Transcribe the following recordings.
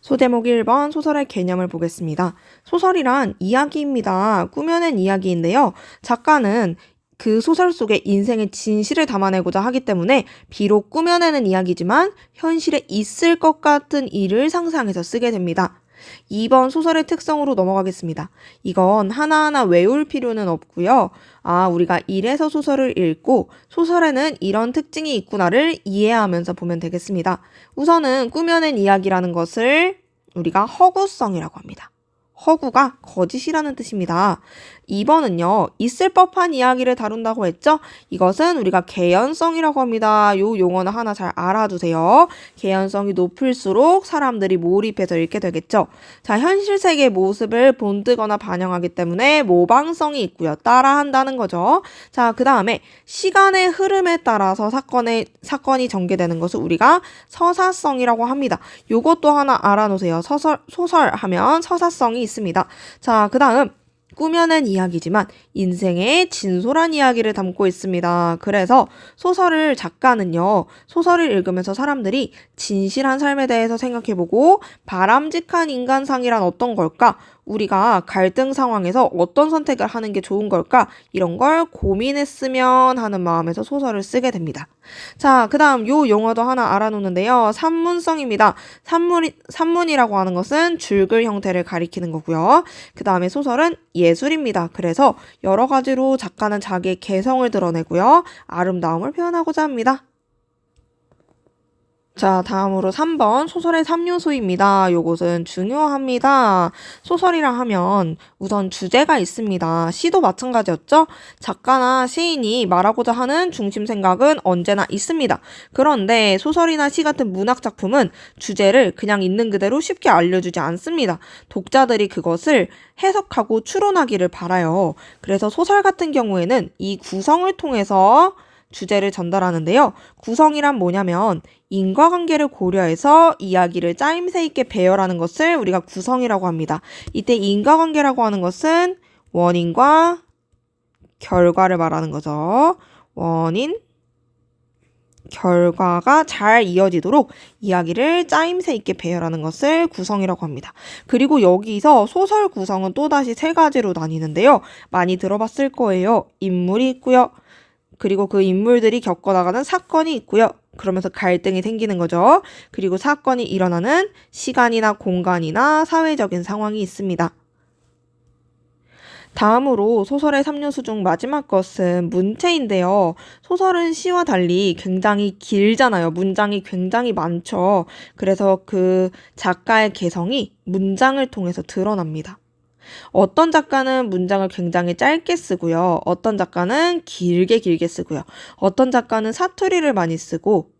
소제목 1번 소설의 개념을 보겠습니다. 소설이란 이야기입니다. 꾸며낸 이야기인데요. 작가는 그 소설 속에 인생의 진실을 담아내고자 하기 때문에 비록 꾸며내는 이야기지만 현실에 있을 것 같은 일을 상상해서 쓰게 됩니다. 2번 소설의 특성으로 넘어가겠습니다. 이건 하나하나 외울 필요는 없고요. 우리가 이래서 소설을 읽고 소설에는 이런 특징이 있구나를 이해하면서 보면 되겠습니다. 우선은 꾸며낸 이야기라는 것을 우리가 허구성이라고 합니다. 허구가 거짓이라는 뜻입니다. 2번은요. 있을 법한 이야기를 다룬다고 했죠? 이것은 우리가 개연성이라고 합니다. 요 용어는 하나 잘 알아두세요. 개연성이 높을수록 사람들이 몰입해서 읽게 되겠죠? 자, 현실 세계의 모습을 본뜨거나 반영하기 때문에 모방성이 있고요. 따라한다는 거죠. 자, 그 다음에 시간의 흐름에 따라서 사건이 전개되는 것을 우리가 서사성이라고 합니다. 요것도 하나 알아놓으세요. 소설 하면 서사성이 있습니다. 자, 그 다음 꾸며낸 이야기지만 인생의 진솔한 이야기를 담고 있습니다. 그래서 작가는요, 소설을 읽으면서 사람들이 진실한 삶에 대해서 생각해보고 바람직한 인간상이란 어떤 걸까? 우리가 갈등 상황에서 어떤 선택을 하는 게 좋은 걸까? 이런 걸 고민했으면 하는 마음에서 소설을 쓰게 됩니다. 자, 그 다음 요 용어도 하나 알아놓는데요. 산문성입니다. 산문이라고 하는 것은 줄글 형태를 가리키는 거고요. 그 다음에 소설은 예술입니다. 그래서 여러 가지로 작가는 자기의 개성을 드러내고요. 아름다움을 표현하고자 합니다. 자, 다음으로 3번 소설의 3요소입니다. 요것은 중요합니다. 소설이라 하면 우선 주제가 있습니다. 시도 마찬가지였죠? 작가나 시인이 말하고자 하는 중심 생각은 언제나 있습니다. 그런데 소설이나 시 같은 문학 작품은 주제를 그냥 있는 그대로 쉽게 알려주지 않습니다. 독자들이 그것을 해석하고 추론하기를 바라요. 그래서 소설 같은 경우에는 이 구성을 통해서 주제를 전달하는데요. 구성이란 뭐냐면 인과관계를 고려해서 이야기를 짜임새 있게 배열하는 것을 우리가 구성이라고 합니다. 이때 인과관계라고 하는 것은 원인과 결과를 말하는 거죠. 원인, 결과가 잘 이어지도록 이야기를 짜임새 있게 배열하는 것을 구성이라고 합니다. 그리고 여기서 소설 구성은 또다시 3가지로 나뉘는데요. 많이 들어봤을 거예요. 인물이 있고요. 그리고 그 인물들이 겪어나가는 사건이 있고요. 그러면서 갈등이 생기는 거죠. 그리고 사건이 일어나는 시간이나 공간이나 사회적인 상황이 있습니다. 다음으로 소설의 3요소 중 마지막 것은 문체인데요. 소설은 시와 달리 굉장히 길잖아요. 문장이 굉장히 많죠. 그래서 그 작가의 개성이 문장을 통해서 드러납니다. 어떤 작가는 문장을 굉장히 짧게 쓰고요. 어떤 작가는 길게 쓰고요. 어떤 작가는 사투리를 많이 쓰고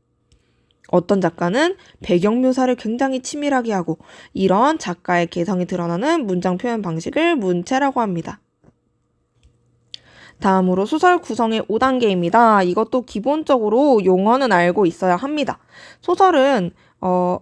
어떤 작가는 배경 묘사를 굉장히 치밀하게 하고 이런 작가의 개성이 드러나는 문장 표현 방식을 문체라고 합니다. 다음으로 소설 구성의 5단계입니다. 이것도 기본적으로 용어는 알고 있어야 합니다. 소설은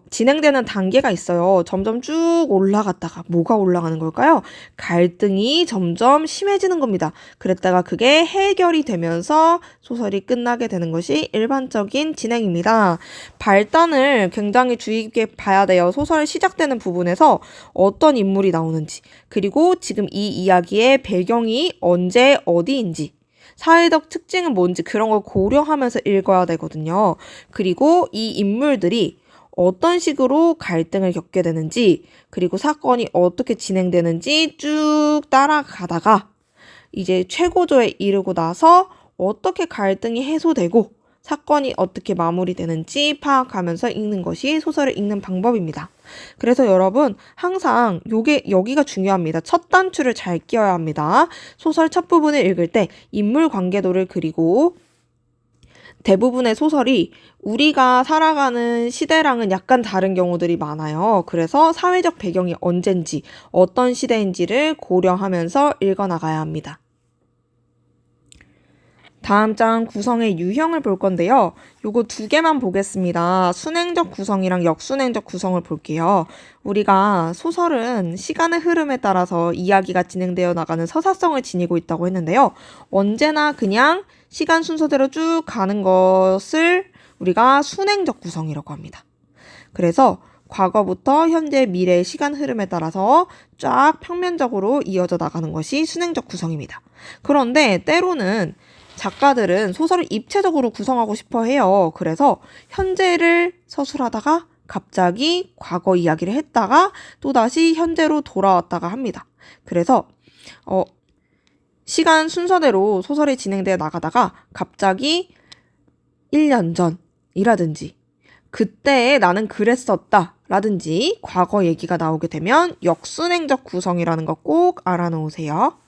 진행되는 단계가 있어요. 점점 쭉 올라갔다가 뭐가 올라가는 걸까요? 갈등이 점점 심해지는 겁니다. 그랬다가 그게 해결이 되면서 소설이 끝나게 되는 것이 일반적인 진행입니다. 발단을 굉장히 주의 깊게 봐야 돼요. 소설 시작되는 부분에서 어떤 인물이 나오는지, 그리고 지금 이 이야기의 배경이 언제 어디인지, 사회적 특징은 뭔지 그런 걸 고려하면서 읽어야 되거든요. 그리고 이 인물들이 어떤 식으로 갈등을 겪게 되는지, 그리고 사건이 어떻게 진행되는지 쭉 따라가다가 이제 최고조에 이르고 나서 어떻게 갈등이 해소되고 사건이 어떻게 마무리되는지 파악하면서 읽는 것이 소설을 읽는 방법입니다. 그래서 여러분 항상 여기가 중요합니다. 첫 단추를 잘 끼워야 합니다. 소설 첫 부분을 읽을 때 인물 관계도를 그리고 대부분의 소설이 우리가 살아가는 시대랑은 약간 다른 경우들이 많아요. 그래서 사회적 배경이 언젠지, 어떤 시대인지를 고려하면서 읽어나가야 합니다. 다음 장 구성의 유형을 볼 건데요. 요거 2개만 보겠습니다. 순행적 구성이랑 역순행적 구성을 볼게요. 우리가 소설은 시간의 흐름에 따라서 이야기가 진행되어 나가는 서사성을 지니고 있다고 했는데요. 언제나 그냥 시간 순서대로 쭉 가는 것을 우리가 순행적 구성이라고 합니다. 그래서 과거부터 현재, 미래의 시간 흐름에 따라서 쫙 평면적으로 이어져 나가는 것이 순행적 구성입니다. 그런데 때로는 작가들은 소설을 입체적으로 구성하고 싶어 해요. 그래서 현재를 서술하다가 갑자기 과거 이야기를 했다가 또다시 현재로 돌아왔다가 합니다. 그래서 시간 순서대로 소설이 진행되어 나가다가 갑자기 1년 전이라든지 그때에 나는 그랬었다 라든지 과거 얘기가 나오게 되면 역순행적 구성이라는 거 꼭 알아놓으세요.